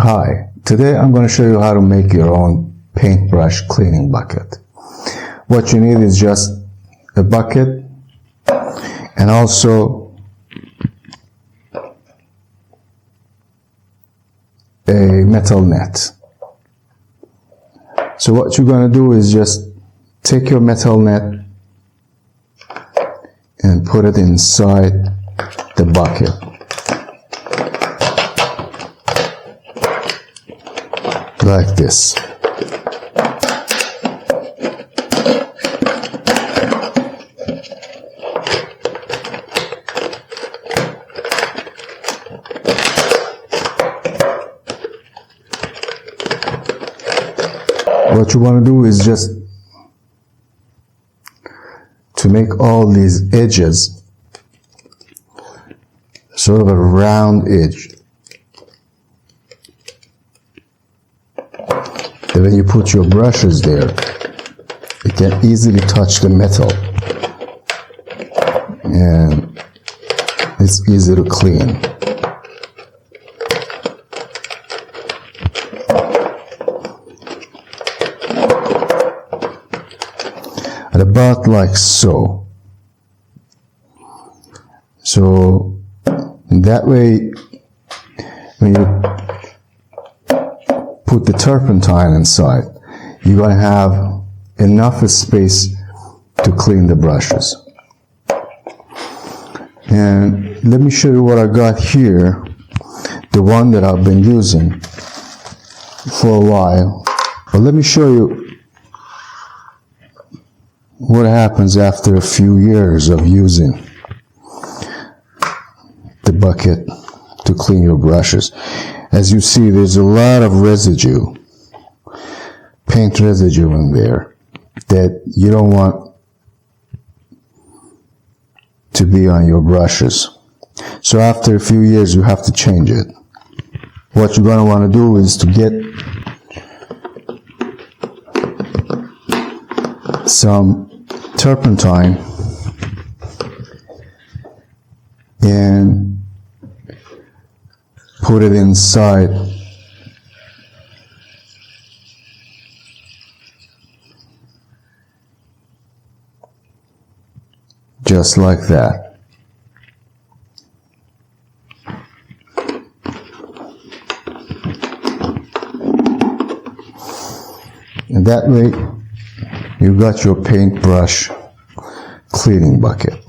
Hi, today I'm going to show you how to make your own paintbrush cleaning bucket. What you need is just a bucket and also a metal net. So what you're going to do is just take your metal net and put it inside the bucket. Like this. What you want to do is just to make all these edges sort of a round edge. And when you put your brushes there, it can easily touch the metal and it's easy to clean. And about like so. So that way, when you put the turpentine inside, you're going to have enough space to clean the brushes. And let me show you what I got here, the one that I've been using for a while. But let me show you what happens after a few years of using the bucket to clean your brushes. As you see, there's a lot of residue, paint residue in there that you don't want to be on your brushes. So after a few years, you have to change it. What you're going to want to do is to get some turpentine and put it inside just like that. And that way you got your paintbrush cleaning bucket.